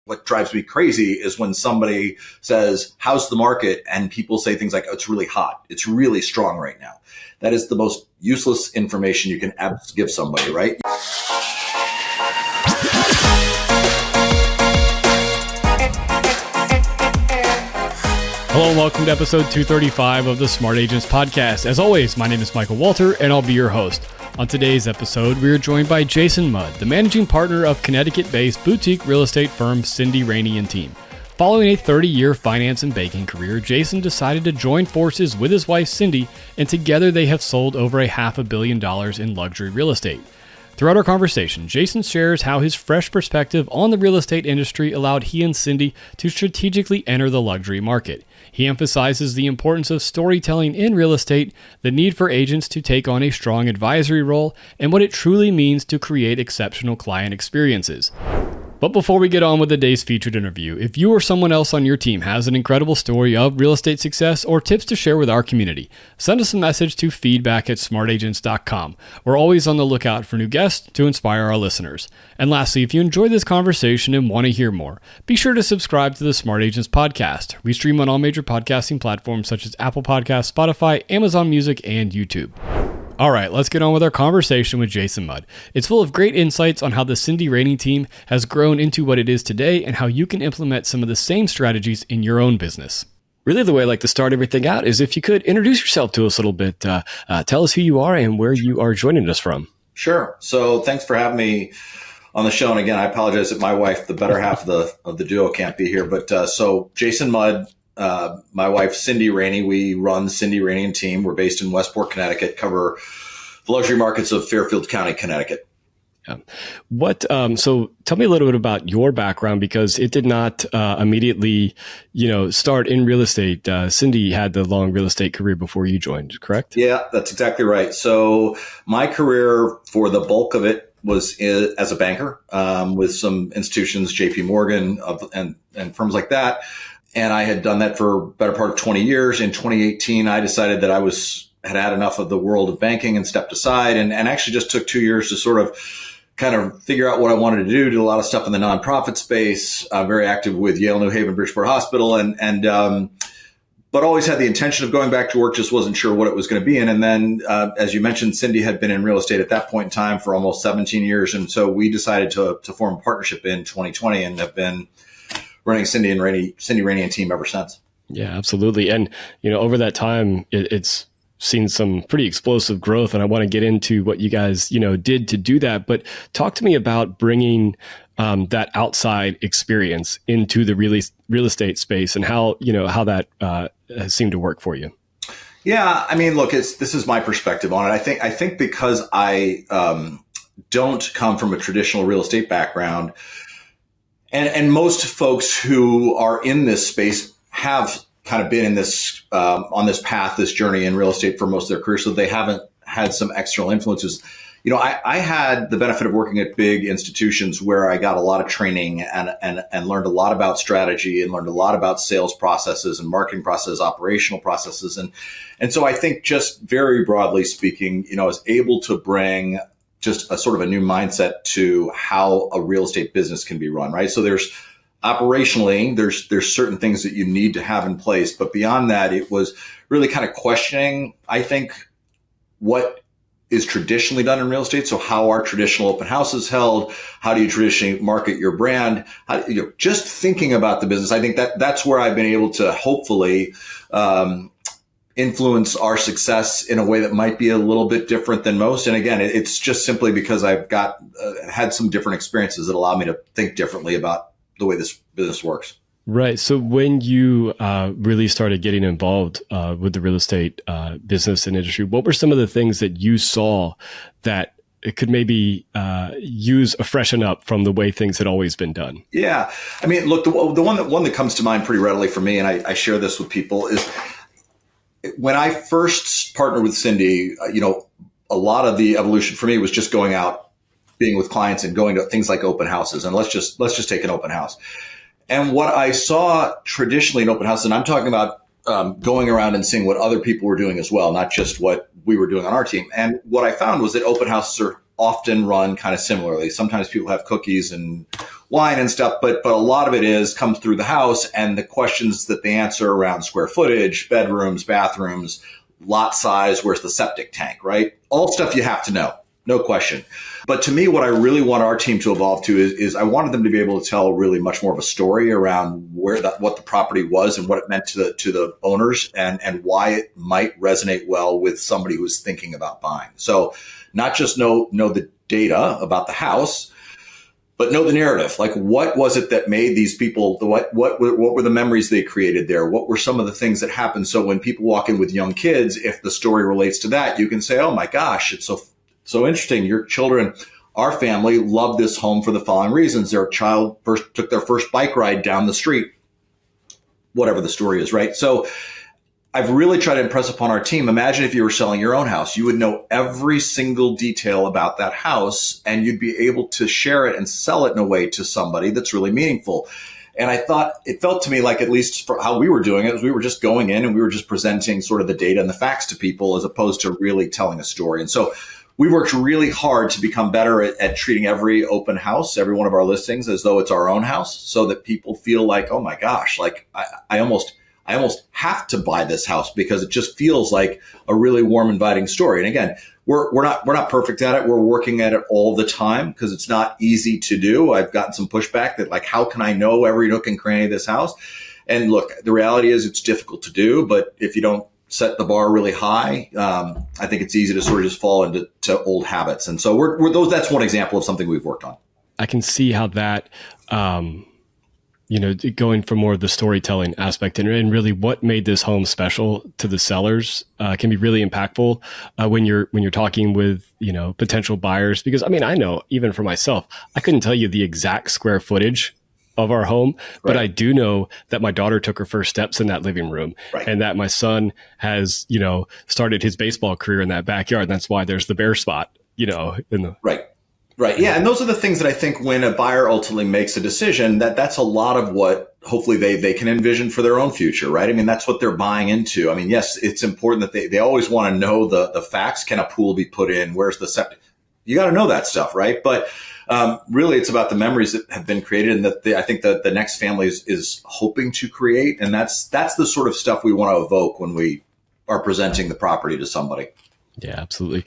What drives me crazy is when somebody says, how's the market? And people say things like, oh, it's really hot. It's really strong right now. That is the most useless information you can give somebody, right? Hello and welcome to episode 235 of the Smart Agents Podcast. As always, my name is Michael Walter and I'll be your host. On today's episode, we are joined by Jason Mudd, the managing partner of Connecticut-based boutique real estate firm Raney Team. Following a 30-year finance and banking career, Jason decided to join forces with his wife Cindy, and together they have sold over $500 million in luxury real estate. Throughout our conversation, Jason shares how his fresh perspective on the real estate industry allowed he and Cindy to strategically enter the luxury market. He emphasizes the importance of storytelling in real estate, the need for agents to take on a strong advisory role, and what it truly means to create exceptional client experiences. But before we get on with the day's featured interview, if you or someone else on your team has an incredible story of real estate success or tips to share with our community, send us a message to feedback@smartagents.com. We're always on the lookout for new guests to inspire our listeners. And lastly, if you enjoyed this conversation and want to hear more, be sure to subscribe to the Smart Agents Podcast. We stream on all major podcasting platforms such as Apple Podcasts, Spotify, Amazon Music, and YouTube. All right, let's get on with our conversation with Jason Mudd. It's full of great insights on how the Raney team has grown into what it is today and how you can implement some of the same strategies in your own business. Really, the way I like to start everything out is if you could introduce yourself to us a little bit. Tell us who you are and where you are joining us from. Sure. So thanks for having me on the show. And again, I apologize that my wife, the better half of the duo, can't be here. But so Jason Mudd, my wife, Raney, we run Raney Team. We're based in Westport, Connecticut, cover the luxury markets of Fairfield County, Connecticut. Yeah. So tell me a little bit about your background, because it did not immediately, start in real estate. Cindy had the long real estate career before you joined, correct? Yeah, that's exactly right. So my career, for the bulk of it, was as a banker with some institutions, JP Morgan and firms like that. And I had done that for a better part of 20 years. In 2018, I decided that I had had enough of the world of banking and stepped aside, and actually just took 2 years to sort of kind of figure out what I wanted to do. Did a lot of stuff in the nonprofit space, very active with Yale New Haven Bridgeport Hospital, but always had the intention of going back to work, just wasn't sure what it was going to be in. And then, as you mentioned, Cindy had been in real estate at that point in time for almost 17 years. And so we decided to form a partnership in 2020 and have been running Raney Team ever since. Yeah, absolutely. And, over that time, it's seen some pretty explosive growth, and I want to get into what you guys, did to do that. But talk to me about bringing that outside experience into the real estate space and how that has seemed to work for you. Yeah, I mean, look, this is my perspective on it. I think because I don't come from a traditional real estate background, and most folks who are in this space have kind of been in this on this path, this journey in real estate for most of their career, so they haven't had some external influences. I had the benefit of working at big institutions where I got a lot of training and learned a lot about strategy and learned a lot about sales processes and marketing processes, operational processes, and so I think, just very broadly speaking, I was able to bring just a sort of a new mindset to how a real estate business can be run, right? So there's certain things that you need to have in place, but beyond that, it was really kind of questioning, I think, what is traditionally done in real estate. So how are traditional open houses held? How do you traditionally market your brand? Just thinking about the business. I think that's where I've been able to hopefully influence our success in a way that might be a little bit different than most. And again, it's just simply because I've had some different experiences that allow me to think differently about the way this business works. Right. So when you really started getting involved with the real estate business and industry, what were some of the things that you saw that it could maybe use a freshen up from the way things had always been done? Yeah. I mean, look, the one that comes to mind pretty readily for me, and I share this with people, is when I first partnered with Cindy, a lot of the evolution for me was just going out, being with clients and going to things like open houses. And let's just take an open house. And what I saw traditionally in open houses, and I'm talking about going around and seeing what other people were doing as well, not just what we were doing on our team. And what I found was that open houses are often run kind of similarly. Sometimes people have cookies and wine and stuff, but a lot of it comes through the house and the questions that they answer around square footage, bedrooms, bathrooms, lot size, where's the septic tank, right? All stuff you have to know, no question. But to me, what I really want our team to evolve to is I wanted them to be able to tell really much more of a story around what the property was and what it meant to the owners and why it might resonate well with somebody who's thinking about buying. So not just know the data about the house, but know the narrative. Like, what was it that made these people, what were the memories they created there? What were some of the things that happened? So when people walk in with young kids, if the story relates to that, you can say, oh my gosh, it's so interesting. Your children, our family loved this home for the following reasons. Their child first took their first bike ride down the street, whatever the story is, right? So I've really tried to impress upon our team. Imagine if you were selling your own house, you would know every single detail about that house and you'd be able to share it and sell it in a way to somebody that's really meaningful. And I thought it felt to me like, at least for how we were doing it, was we were just going in and we were just presenting sort of the data and the facts to people as opposed to really telling a story. And so we worked really hard to become better at treating every open house, every one of our listings, as though it's our own house, so that people feel like, oh my gosh, like I almost have to buy this house because it just feels like a really warm, inviting story. And again, we're not perfect at it. We're working at it all the time because it's not easy to do. I've gotten some pushback that, like, how can I know every nook and cranny of this house? And look, the reality is it's difficult to do, but if you don't set the bar really high, I think it's easy to sort of just fall into old habits. And so that's one example of something we've worked on. I can see how that, going for more of the storytelling aspect and really what made this home special to the sellers can be really impactful when you're talking with, potential buyers. Because I know even for myself, I couldn't tell you the exact square footage of our home, but I do know that my daughter took her first steps in that living room, and that my son has, started his baseball career in that backyard. And that's why there's the bare spot, in the Right. Yeah. And those are the things that I think when a buyer ultimately makes a decision, that's a lot of what hopefully they can envision for their own future, right? I mean, that's what they're buying into. I mean, yes, it's important that they always want to know the facts. Can a pool be put in? Where's the septic? You got to know that stuff, right? But really, it's about the memories that have been created and that I think that the next family is hoping to create. And that's the sort of stuff we want to evoke when we are presenting the property to somebody. Yeah, absolutely.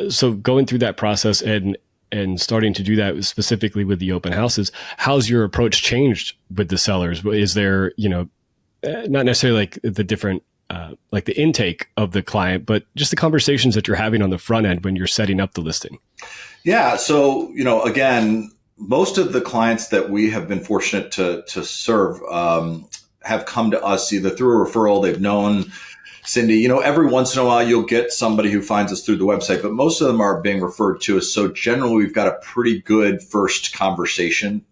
So going through that process and starting to do that specifically with the open houses, how's your approach changed with the sellers? Is there, not necessarily like the different, like the intake of the client, but just the conversations that you're having on the front end when you're setting up the listing? Yeah. So, again, most of the clients that we have been fortunate to serve have come to us either through a referral. They've known Cindy. Every once in a while you'll get somebody who finds us through the website, but most of them are being referred to us. So generally we've got a pretty good first conversation.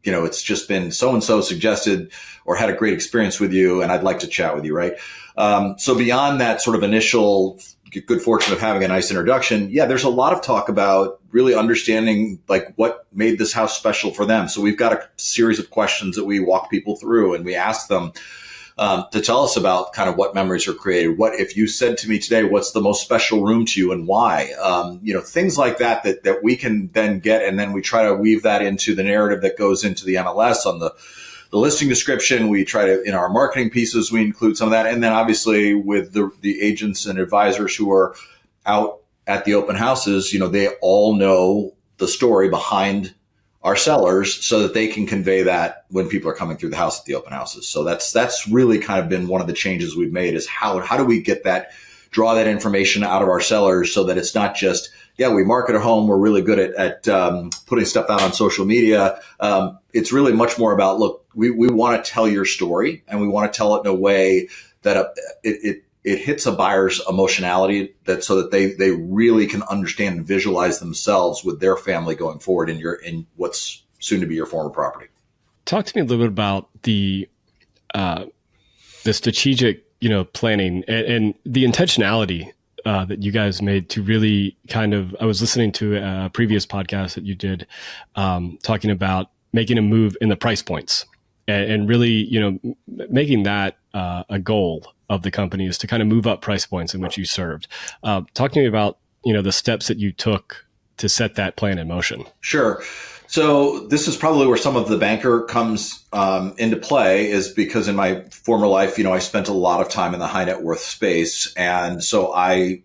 It's just been so-and-so suggested or had a great experience with you, and I'd like to chat with you, right? So beyond that sort of initial good fortune of having a nice introduction, there's a lot of talk about really understanding like what made this house special for them. So we've got a series of questions that we walk people through and we ask them to tell us about kind of what memories are created. What if you said to me today, what's the most special room to you and why? Things like that we can then get, and then we try to weave that into the narrative that goes into the MLS on the listing description. We try to, in our marketing pieces, we include some of that. And then obviously with the agents and advisors who are out at the open houses, they all know the story behind our sellers so that they can convey that when people are coming through the house at the open houses. So that's really kind of been one of the changes we've made is how do we get that, draw that information out of our sellers so that it's not just, we market a home. We're really good at putting stuff out on social media. It's really much more about, look, we want to tell your story and we want to tell it in a way that it hits a buyer's emotionality so that they really can understand and visualize themselves with their family going forward in what's soon to be your former property. Talk to me a little bit about the strategic, planning and the intentionality that you guys made to really kind of, I was listening to a previous podcast that you did talking about making a move in the price points and really, making that a goal of the company is to kind of move up price points in which you served. Talk to me about, the steps that you took to set that plan in motion. Sure. So this is probably where some of the banker comes into play, is because in my former life, I spent a lot of time in the high net worth space. And so I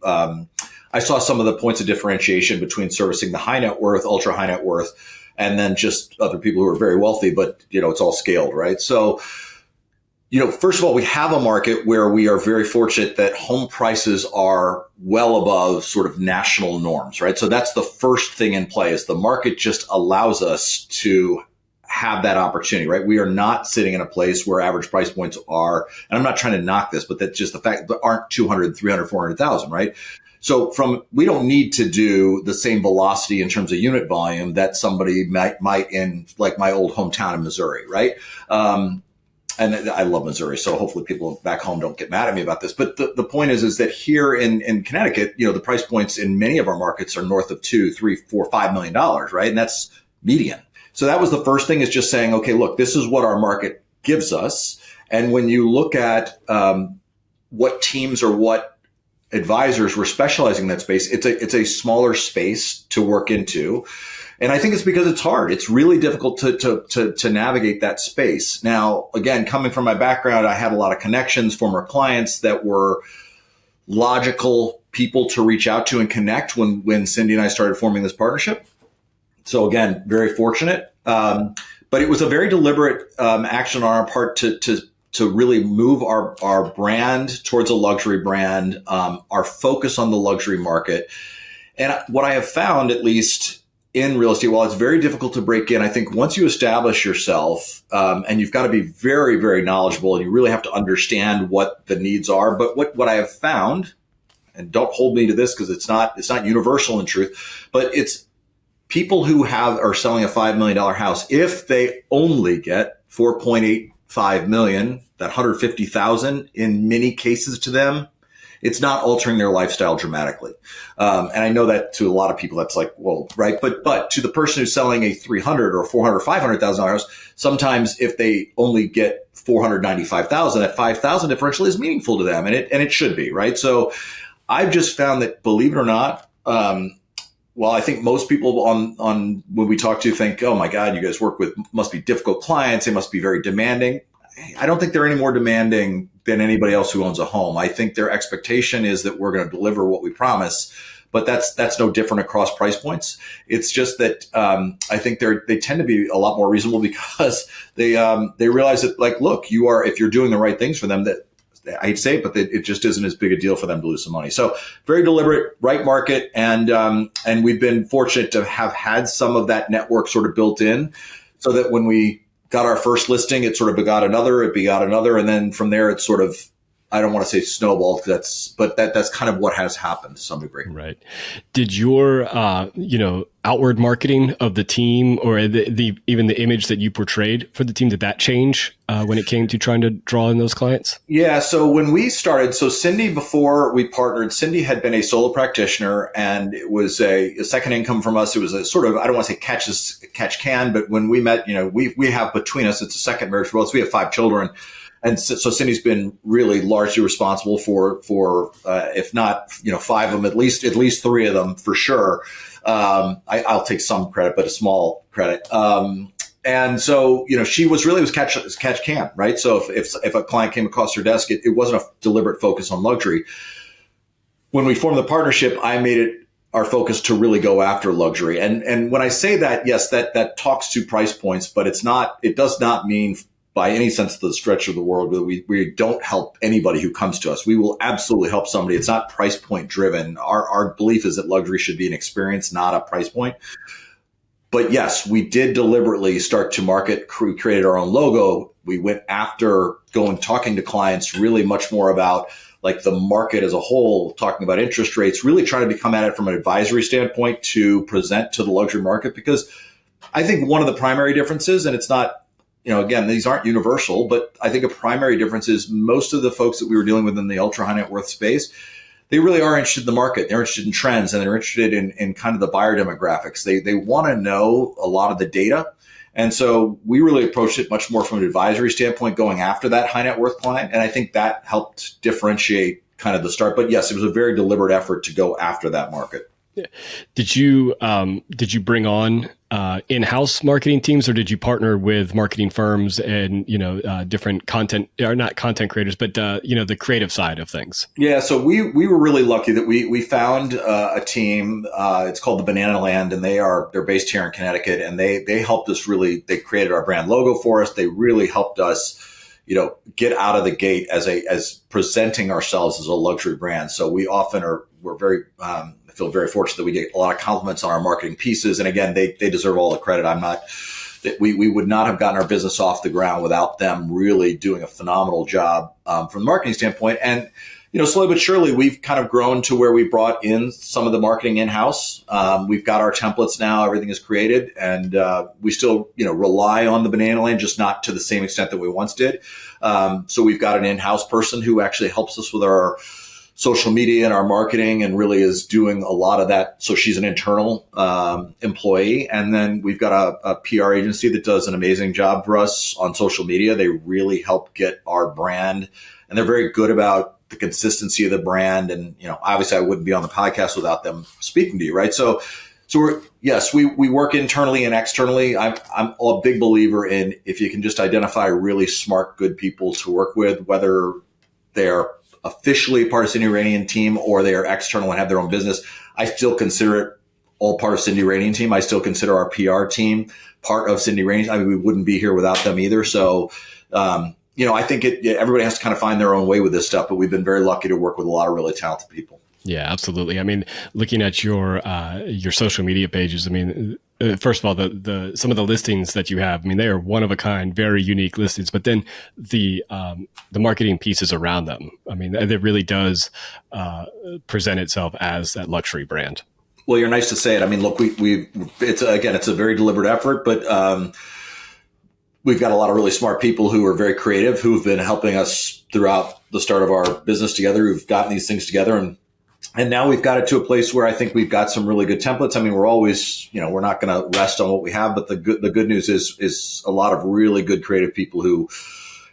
saw some of the points of differentiation between servicing the high net worth, ultra high net worth, and then just other people who are very wealthy, but it's all scaled, right? So, first of all, we have a market where we are very fortunate that home prices are well above sort of national norms, right? So that's the first thing in play, is the market just allows us to have that opportunity, right? We are not sitting in a place where average price points are, and I'm not trying to knock this, but that's just the fact that aren't 200, 300, 400,000, right? So we don't need to do the same velocity in terms of unit volume that somebody might in like my old hometown in Missouri, right? And I love Missouri, so hopefully people back home don't get mad at me about this. But the point is that here in Connecticut, the price points in many of our markets are north of $2, $3, $4, $5 million, right? And that's median. So that was the first thing, is just saying, okay, look, this is what our market gives us. And when you look at what teams or what advisors were specializing in that space, it's a smaller space to work into. And I think it's because it's hard. It's really difficult to navigate that space. Now, again, coming from my background, I had a lot of connections, former clients that were logical people to reach out to and connect when Cindy and I started forming this partnership. So again, very fortunate. But it was a very deliberate action on our part to really move our brand towards a luxury brand, our focus on the luxury market. And what I have found, at least in real estate, while it's very difficult to break in, I think once you establish yourself, and you've got to be very, very knowledgeable, and you really have to understand what the needs are. But what I have found, and don't hold me to this because it's not universal in truth, but it's people who are selling a $5 million house, if they only get 4.85 million, that 150,000 in many cases to them, it's not altering their lifestyle dramatically. And I know that to a lot of people, that's like, well, right. But to the person who's selling a 300 or 400 or $500,000 house, sometimes if they only get 495,000, that 5,000 differential is meaningful to them. And it should be, right? So I've just found that, believe it or not, well, I think most people on when we talk to think, oh my God, you guys work with, must be difficult clients. They must be very demanding. I don't think they're any more demanding than anybody else who owns a home. I think their expectation is that we're going to deliver what we promise, but that's no different across price points. It's just that I think they tend to be a lot more reasonable because they realize that, like, look, if you're doing the right things for them, that I hate to say it, but it just isn't as big a deal for them to lose some money. So very deliberate, right market, and we've been fortunate to have had some of that network sort of built in, so that when we got our first listing, it sort of begot another, and then from there, it's sort of, I don't want to say snowballed, but that's kind of what has happened to some degree. Right. Did your, outward marketing of the team, or even the image that you portrayed for the team, did that change when it came to trying to draw in those clients? Yeah. So when we started, Cindy, before we partnered, Cindy had been a solo practitioner, and it was a second income from us. It was a sort of, I don't want to say catch can, but when we met, we have between us, it's a second marriage for us. We have 5 children. And so Cindy's been really largely responsible for if not 5 of them, at least 3 of them for sure. I'll take some credit, but a small credit. And so she was catch can, right? So if a client came across her desk, it wasn't a deliberate focus on luxury. When we formed the partnership, I made it our focus to really go after luxury. And when I say that, yes, that talks to price points, but it does not mean by any sense of the stretch of the world, we don't help anybody who comes to us. We will absolutely help somebody. It's not price point driven. Our belief is that luxury should be an experience, not a price point. But yes, we did deliberately start to market. We created our own logo. We went after talking to clients really much more about like the market as a whole, talking about interest rates, really trying to come at it from an advisory standpoint to present to the luxury market. Because I think one of the primary differences, and it's not, again, these aren't universal, but I think a primary difference is most of the folks that we were dealing with in the ultra high net worth space, they really are interested in the market. They're interested in trends, and they're interested in kind of the buyer demographics. They want to know a lot of the data. And so we really approached it much more from an advisory standpoint, going after that high net worth client. And I think that helped differentiate kind of the start. But yes, it was a very deliberate effort to go after that market. Did you bring on in-house marketing teams, or did you partner with marketing firms and different content, or not content creators, but the creative side of things? Yeah, so we were really lucky that we found a team. It's called the Banana Land, and they're based here in Connecticut, and they helped us really. They created our brand logo for us. They really helped us, get out of the gate as presenting ourselves as a luxury brand. So we're very. I feel very fortunate that we get a lot of compliments on our marketing pieces, and again, they deserve all the credit. We would not have gotten our business off the ground without them really doing a phenomenal job from the marketing standpoint. And slowly but surely, we've kind of grown to where we brought in some of the marketing in-house. We've got our templates now; everything is created, and we still rely on the Banana Land, just not to the same extent that we once did. So we've got an in-house person who actually helps us with our social media and our marketing, and really is doing a lot of that. So she's an internal employee. And then we've got a PR agency that does an amazing job for us on social media. They really help get our brand, and they're very good about the consistency of the brand. And, obviously I wouldn't be on the podcast without them speaking to you, right? So we work internally and externally. I'm a big believer in, if you can just identify really smart, good people to work with, whether they're officially part of Cindy Raney Team or they are external and have their own business, I still consider it all part of Cindy Raney Team. I still consider our PR team part of Cindy Raney. I mean, we wouldn't be here without them either. So, I think everybody has to kind of find their own way with this stuff, but we've been very lucky to work with a lot of really talented people. Yeah, absolutely. I mean, looking at your social media pages, I mean, first of all, the some of the listings that you have, I mean, they are one of a kind, very unique listings. But then the marketing pieces around them, I mean, it really does present itself as that luxury brand. Well, you're nice to say it. I mean, look, it's a very deliberate effort, but we've got a lot of really smart people who are very creative, who've been helping us throughout the start of our business together, who've gotten these things together, and now we've got it to a place where I think we've got some really good templates. I mean, we're always, we're not going to rest on what we have, but the good news is a lot of really good creative people who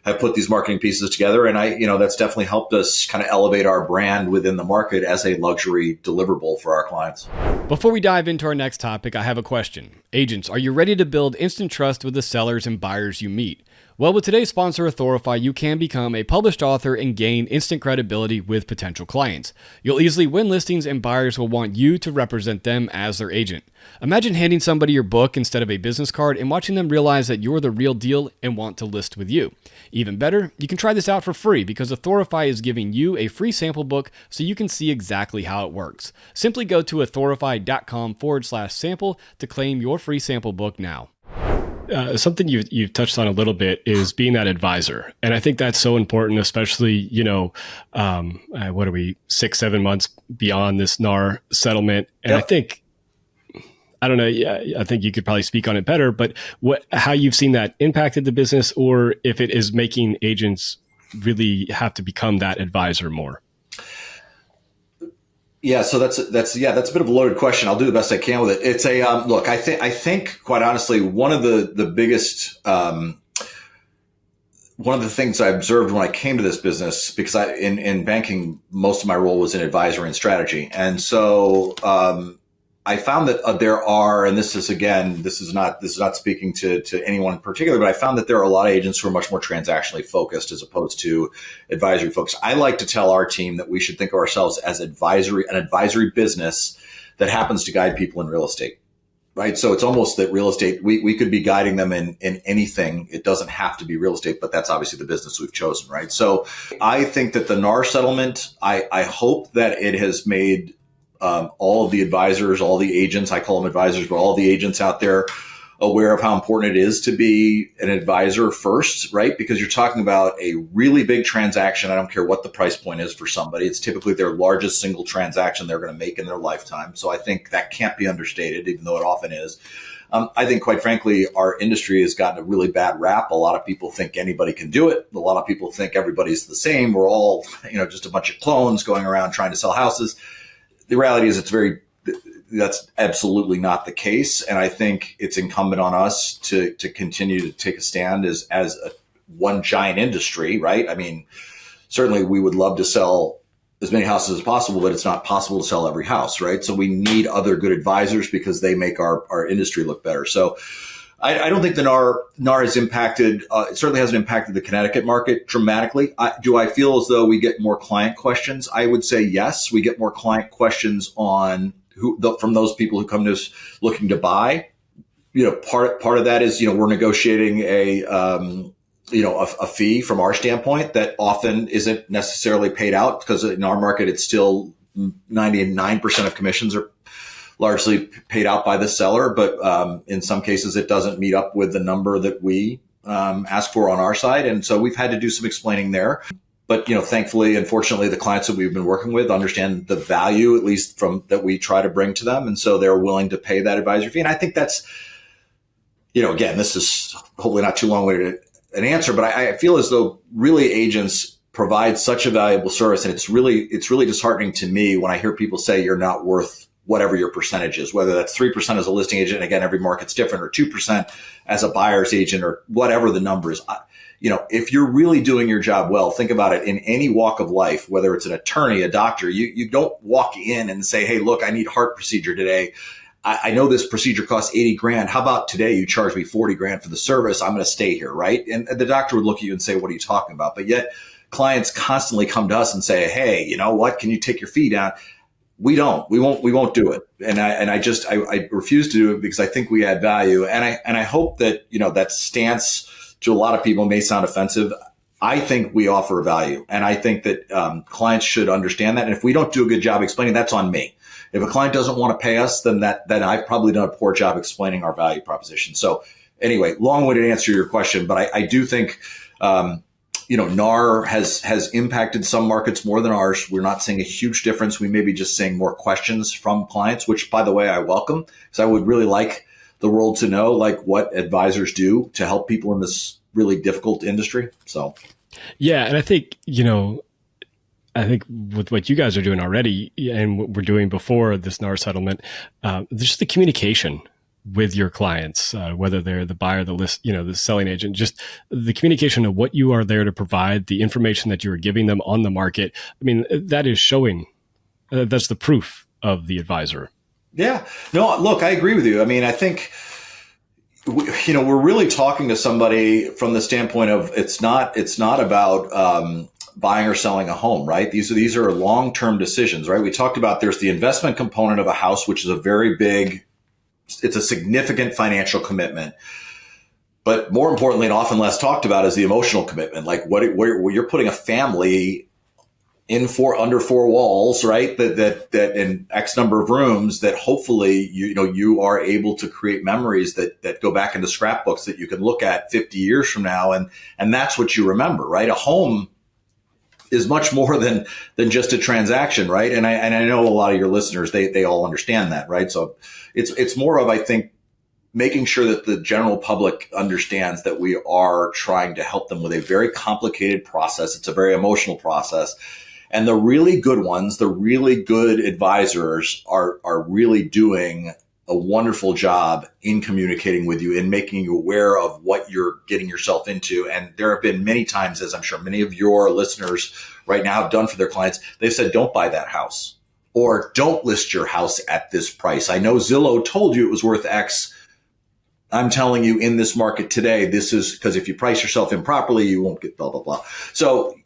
have put these marketing pieces together. And that's definitely helped us kind of elevate our brand within the market as a luxury deliverable for our clients. Before we dive into our next topic, I have a question. Agents, are you ready to build instant trust with the sellers and buyers you meet? Well, with today's sponsor, Authorify, you can become a published author and gain instant credibility with potential clients. You'll easily win listings, and buyers will want you to represent them as their agent. Imagine handing somebody your book instead of a business card and watching them realize that you're the real deal and want to list with you. Even better, you can try this out for free because Authorify is giving you a free sample book so you can see exactly how it works. Simply go to authorify.com/sample to claim your free sample book now. Something you've touched on a little bit is being that advisor. And I think that's so important, especially, what are we, 6-7 months beyond this NAR settlement. And yep. I don't know. Yeah, I think you could probably speak on it better, but how you've seen that impacted the business, or if it is making agents really have to become that advisor more. Yeah, so that's a bit of a loaded question. I'll do the best I can with it. It's look. I think quite honestly, one of the biggest one of the things I observed when I came to this business, because in banking, most of my role was in advisory and strategy, and so I found that there are, and this is not speaking to anyone in particular, but I found that there are a lot of agents who are much more transactionally focused as opposed to advisory focused. I like to tell our team that we should think of ourselves as an advisory business that happens to guide people in real estate, right? So it's almost that real estate, we could be guiding them in anything. It doesn't have to be real estate, but that's obviously the business we've chosen, right? So I think that the NAR settlement, I hope that it has made all of the advisors, all the agents, I call them advisors, but all the agents out there aware of how important it is to be an advisor first, right? Because you're talking about a really big transaction. I don't care what the price point is for somebody. It's typically their largest single transaction they're going to make in their lifetime. So I think that can't be understated, even though it often is. I think, quite frankly, our industry has gotten a really bad rap. A lot of people think anybody can do it. A lot of people think everybody's the same. We're all, just a bunch of clones going around trying to sell houses. The reality is that's absolutely not the case. And I think it's incumbent on us to continue to take a stand as one giant industry, right? I mean, certainly we would love to sell as many houses as possible, but it's not possible to sell every house, right? So we need other good advisors because they make our industry look better. So I don't think the NAR has impacted, it certainly hasn't impacted the Connecticut market dramatically. Do I feel as though we get more client questions? I would say yes. We get more client questions on from those people who come to us looking to buy. Part of that is, we're negotiating a fee from our standpoint that often isn't necessarily paid out because in our market, it's still 99% of commissions are largely paid out by the seller. But in some cases, it doesn't meet up with the number that we ask for on our side. And so we've had to do some explaining there. But, thankfully, unfortunately, the clients that we've been working with understand the value, at least from that we try to bring to them. And so they're willing to pay that advisory fee. And I think that's, again, this is hopefully not too long-winded an answer, but I feel as though really agents provide such a valuable service. And it's really disheartening to me when I hear people say you're not worth whatever your percentage is, whether that's 3% as a listing agent. Again, every market's different, or 2% as a buyer's agent, or whatever the number is. If you're really doing your job well, think about it in any walk of life, whether it's an attorney, a doctor, you don't walk in and say, hey, look, I need heart procedure today. I know this procedure costs 80 grand. How about today you charge me 40 grand for the service? I'm going to stay here, right? And the doctor would look at you and say, what are you talking about? But yet clients constantly come to us and say, hey, you know what? Can you take your fee down? We won't do it. And I refuse to do it because I think we add value. And I hope that, that stance to a lot of people may sound offensive. I think we offer value. And I think that clients should understand that. And if we don't do a good job explaining, that's on me. If a client doesn't want to pay us, then I've probably done a poor job explaining our value proposition. So anyway, long-winded answer to your question, but I do think, NAR has impacted some markets more than ours. We're not seeing a huge difference. We may be just seeing more questions from clients, which, by the way, I welcome, because I would really like the world to know what advisors do to help people in this really difficult industry. So, yeah, and I think with what you guys are doing already and what we're doing before this NAR settlement, just the communication with your clients, whether they're the buyer, the selling agent, just the communication of what you are there to provide, the information that you are giving them on the market. I mean, that is showing, that's the proof of the advisor. Yeah, no, look, I agree with you. I mean, I think, we're really talking to somebody from the standpoint of it's not about, buying or selling a home, right? These are long-term decisions, right? We talked about there's the investment component of a house, which is it's a significant financial commitment. But more importantly, and often less talked about, is the emotional commitment. Where you're putting a family under four walls, right? That in X number of rooms, that hopefully you are able to create memories that go back into scrapbooks that you can look at 50 years from now, and that's what you remember, right? A home is much more than just a transaction, right? And I know a lot of your listeners, they all understand that, right? So it's more of, I think, making sure that the general public understands that we are trying to help them with a very complicated process. It's a very emotional process. And the really good ones, the really good advisors are really doing a wonderful job in communicating with you and making you aware of what you're getting yourself into. And there have been many times, as I'm sure many of your listeners right now have done for their clients, they've said, don't buy that house, or don't list your house at this price. I know Zillow told you it was worth X. I'm telling you, in this market today, this is because if you price yourself improperly, you won't get blah, blah, blah. So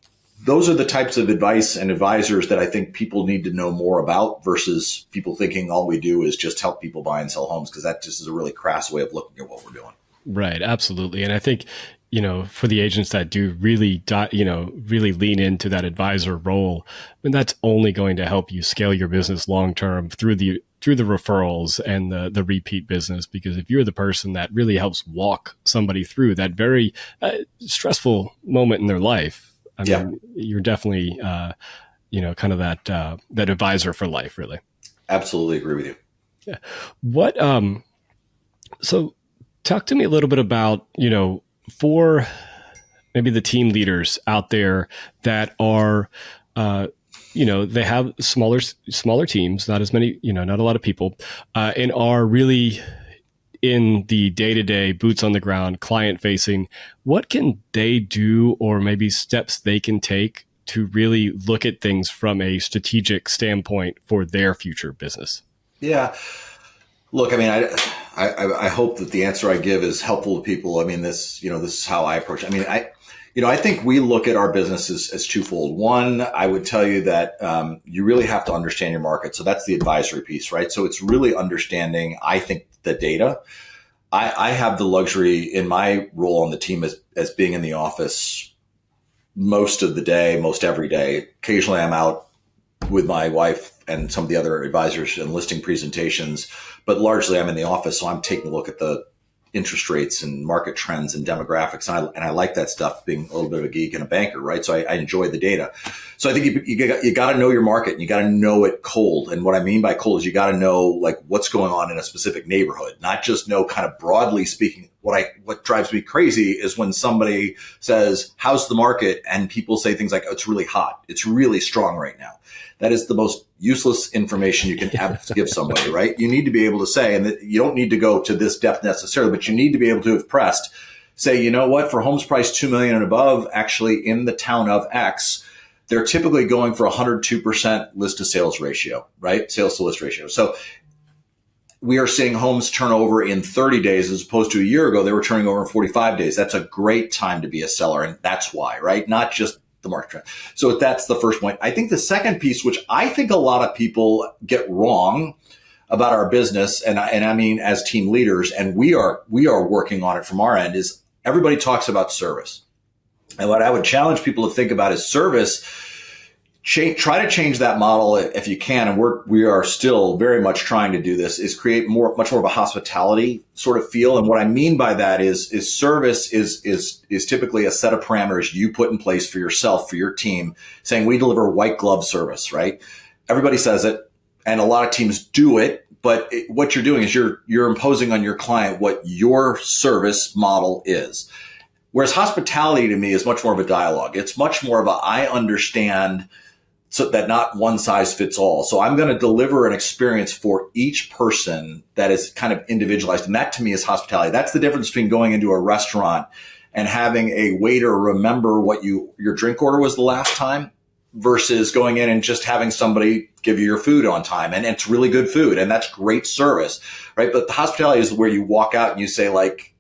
those are the types of advice and advisors that I think people need to know more about, versus people thinking all we do is just help people buy and sell homes, because that just is a really crass way of looking at what we're doing. Right. Absolutely. And I think, for the agents that do really, really lean into that advisor role, that's only going to help you scale your business long-term through the referrals and the repeat business. Because if you're the person that really helps walk somebody through that very stressful moment in their life, you're definitely, kind of that advisor for life, really. Absolutely agree with you. Yeah. What, so talk to me a little bit about, for maybe the team leaders out there that are, they have smaller teams, not as many, not a lot of people, and are really in the day-to-day, boots on the ground, client facing. What can they do, or maybe steps they can take to really look at things from a strategic standpoint for their future business? Yeah. Look, I mean, I hope that the answer I give is helpful to people. I mean, this is how I approach it. I mean, I think we look at our business as twofold. One, I would tell you that you really have to understand your market. So that's the advisory piece, right? So it's really understanding, I think, the data. I have the luxury in my role on the team as being in the office most of the day, most every day. Occasionally I'm out with my wife and some of the other advisors and listing presentations, but largely I'm in the office. So I'm taking a look at the interest rates and market trends and demographics. And I like that stuff, being a little bit of a geek and a banker, right? So I enjoy the data. So I think you got to know your market, and you got to know it cold. And what I mean by cold is you got to know like what's going on in a specific neighborhood, not just know kind of broadly speaking. What drives me crazy is when somebody says, how's the market? And people say things like, oh, it's really hot. It's really strong right now. That is the most useless information you can give somebody, right? You need to be able to say, and that you don't need to go to this depth necessarily, but you need to be able to, if pressed, say, you know what, for homes priced $2 million and above, actually in the town of X, they're typically going for 102% list to sales ratio, right? Sales to list ratio. So we are seeing homes turn over in 30 days as opposed to a year ago, they were turning over in 45 days. That's a great time to be a seller. And that's why, right? Not just the market trend. So that's the first point. I think the second piece, which I think a lot of people get wrong about our business, and I mean as team leaders, and we are working on it from our end, is everybody talks about service. And what I would challenge people to think about is service. Try to change that model if you can, and we are still very much trying to do this, is create much more of a hospitality sort of feel. And what I mean by that is service is typically a set of parameters you put in place for yourself, for your team, saying we deliver white glove service, right? Everybody says it, and a lot of teams do it, but what you're doing is you're imposing on your client what your service model is. Whereas hospitality to me is much more of a dialogue. It's much more of I understand, so that not one size fits all. So I'm going to deliver an experience for each person that is kind of individualized. And that to me is hospitality. That's the difference between going into a restaurant and having a waiter remember what your drink order was the last time versus going in and just having somebody give you your food on time. And it's really good food, and that's great service, right? But the hospitality is where you walk out and you say, like,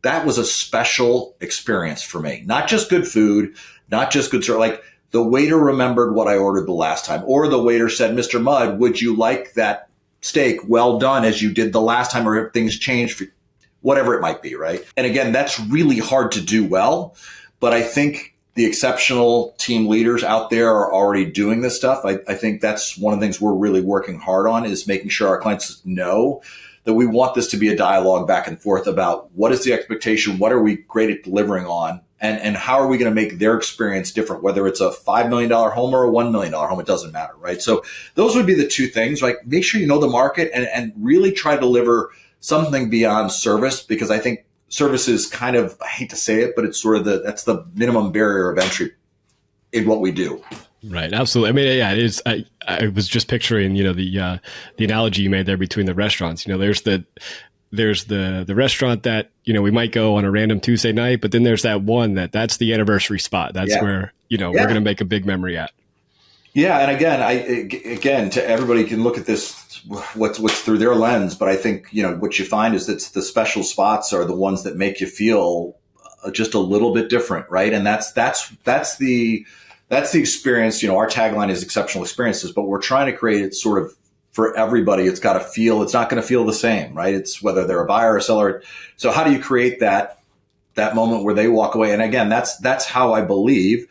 that was a special experience for me. Not just good food, not just good service, like, the waiter remembered what I ordered the last time, or the waiter said, Mr. Mudd, would you like that steak well done as you did the last time, or if things changed, for whatever it might be, right? And again, that's really hard to do well, but I think the exceptional team leaders out there are already doing this stuff. I think that's one of the things we're really working hard on, is making sure our clients know that we want this to be a dialogue back and forth about what is the expectation, what are we great at delivering on, and how are we going to make their experience different, whether it's a $5 million home or a $1 million home, it doesn't matter, right? So those would be the two things, right? Make sure you know the market and really try to deliver something beyond service, because I think service is kind of, I hate to say it, but it's sort of that's the minimum barrier of entry in what we do. Right. Absolutely. I mean, yeah, it is. I was just picturing, the analogy you made there between the restaurants. There's the restaurant that, we might go on a random Tuesday night, but then there's that one that's the anniversary spot. That's where, we're going to make a big memory at. Yeah. And again, to everybody can look at this, what's through their lens. But I think, what you find is that the special spots are the ones that make you feel just a little bit different. Right. And that's the experience. Our tagline is exceptional experiences, but we're trying to create it sort of for everybody. It's got to feel, it's not going to feel the same, right? It's whether they're a buyer or a seller. So how do you create that moment where they walk away? And again, that's how I believe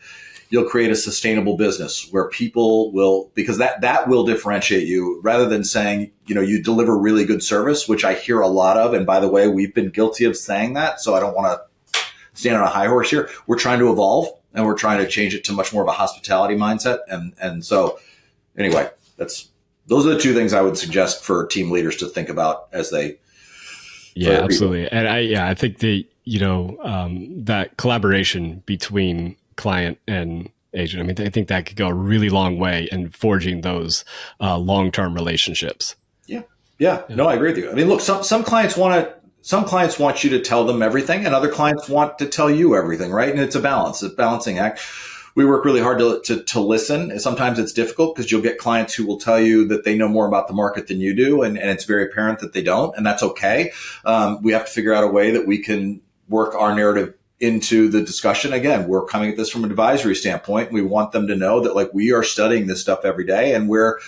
you'll create a sustainable business where people will, because that will differentiate you, rather than saying, you deliver really good service, which I hear a lot of. And by the way, we've been guilty of saying that. So I don't want to stand on a high horse here. We're trying to evolve, and we're trying to change it to much more of a hospitality mindset. And so anyway, those are the two things I would suggest for team leaders to think about as they. Yeah, absolutely. And I think that collaboration between client and agent, I mean, I think that could go a really long way in forging those long-term relationships. Yeah. No, I agree with you. I mean, look, some clients want you to tell them everything, and other clients want to tell you everything, right? And it's a balance, a balancing act. we work really hard to listen. And sometimes it's difficult because you'll get clients who will tell you that they know more about the market than you do. And it's very apparent that they don't. And that's okay. We have to figure out a way that we can work our narrative into the discussion. Again, we're coming at this from an advisory standpoint. We want them to know that like we are studying this stuff every day, and where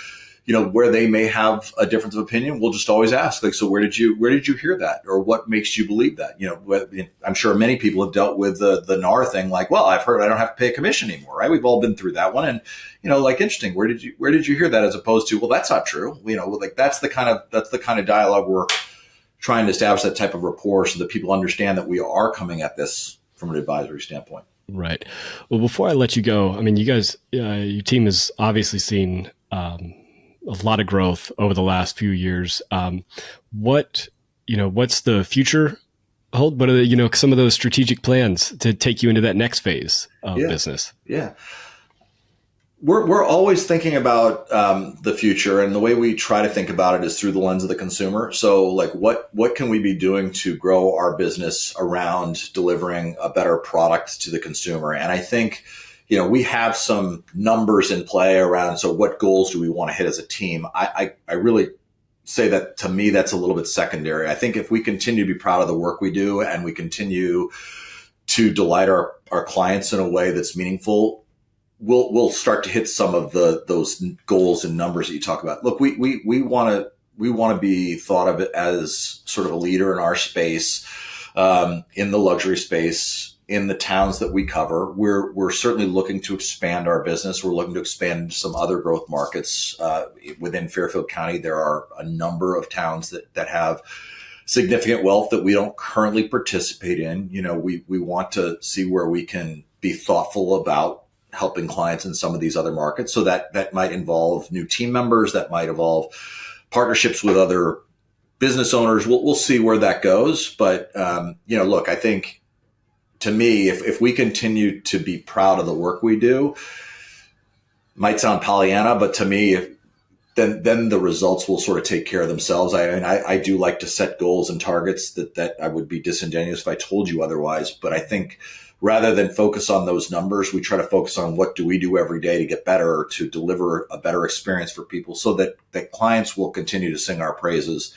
they may have a difference of opinion, we'll just always ask, like, so where did you hear that? Or what makes you believe that? I'm sure many people have dealt with the NAR thing, like, well, I've heard I don't have to pay a commission anymore, right? We've all been through that one. And, like, interesting, where did you hear that? As opposed to, well, that's not true. Like that's the kind of dialogue we're trying to establish, that type of rapport, so that people understand that we are coming at this from an advisory standpoint. Right. Well, before I let you go, I mean, you guys, your team has obviously seen a lot of growth over the last few years. What's the future hold? What are some of those strategic plans to take you into that next phase of business? Yeah. We're always thinking about the future, and the way we try to think about it is through the lens of the consumer. So, like, what can we be doing to grow our business around delivering a better product to the consumer? And I think, we have some numbers in play around. So, what goals do we want to hit as a team? I really say that, to me, that's a little bit secondary. I think if we continue to be proud of the work we do, and we continue to delight our clients in a way that's meaningful, we'll start to hit some of those goals and numbers that you talk about. Look, we want to be thought of it as sort of a leader in our space, in the luxury space, in the towns that we cover. We're certainly looking to expand our business. We're looking to expand some other growth markets within Fairfield County. There are a number of towns that have significant wealth that we don't currently participate in. We want to see where we can be thoughtful about helping clients in some of these other markets. So that might involve new team members, that might involve partnerships with other business owners. We'll see where that goes. But, look, I think, to me, if we continue to be proud of the work we do, might sound Pollyanna, but to me, then the results will sort of take care of themselves. I do like to set goals and targets that I would be disingenuous if I told you otherwise. But I think, rather than focus on those numbers, we try to focus on what do we do every day to get better, to deliver a better experience for people, so that clients will continue to sing our praises.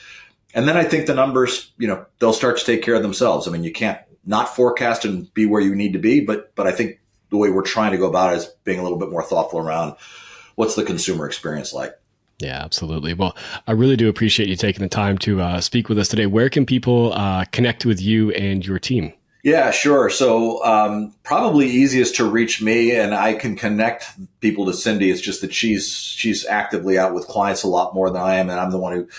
And then I think the numbers, they'll start to take care of themselves. I mean, you can't not forecast and be where you need to be, but I think the way we're trying to go about it is being a little bit more thoughtful around what's the consumer experience like. Yeah, absolutely. Well, I really do appreciate you taking the time to speak with us today. Where can people connect with you and your team? Yeah, sure. So probably easiest to reach me, and I can connect people to Cindy. It's just that she's actively out with clients a lot more than I am, and I'm the one who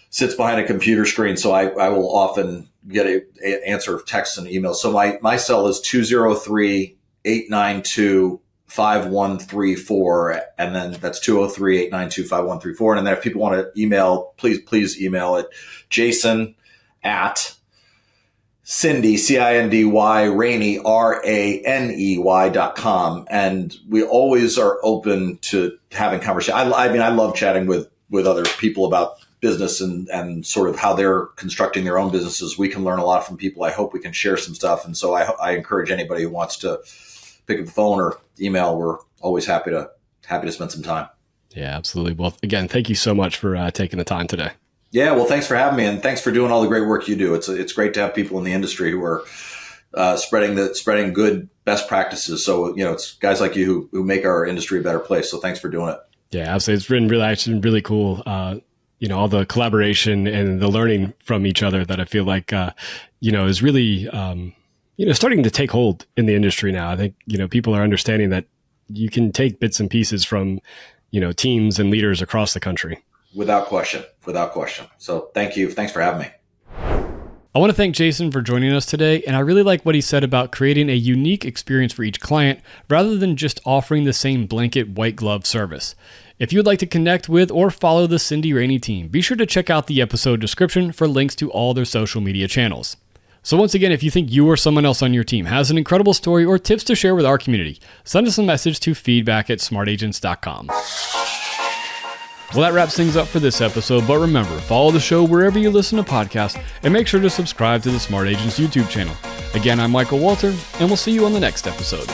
sits behind a computer screen. So I will often get an answer of texts and emails. So my cell is 203-892-5134, and then that's 203-892-5134. And then if people want to email, please email it Jason at Cindy, Cindy, Raney, Raney.com. And we always are open to having conversation. I love chatting with other people about business and sort of how they're constructing their own businesses. We can learn a lot from people. I hope we can share some stuff. And so I encourage anybody who wants to pick up the phone or email. We're always happy to spend some time. Yeah, absolutely. Well, again, thank you so much for taking the time today. Yeah, well, thanks for having me, and thanks for doing all the great work you do. It's great to have people in the industry who are spreading good best practices. So it's guys like you who make our industry a better place. So thanks for doing it. Yeah, absolutely. It's been really cool. All the collaboration and the learning from each other that I feel like is really starting to take hold in the industry now. I think people are understanding that you can take bits and pieces from teams and leaders across the country. Without question. So thank you. Thanks for having me. I want to thank Jason for joining us today, and I really like what he said about creating a unique experience for each client rather than just offering the same blanket white glove service. If you would like to connect with or follow the Cindy Raney team, be sure to check out the episode description for links to all their social media channels. So once again, if you think you or someone else on your team has an incredible story or tips to share with our community, send us a message to feedback@smartagents.com. Well, that wraps things up for this episode, but remember, follow the show wherever you listen to podcasts and make sure to subscribe to the Smart Agents YouTube channel. Again, I'm Michael Walter, and we'll see you on the next episode.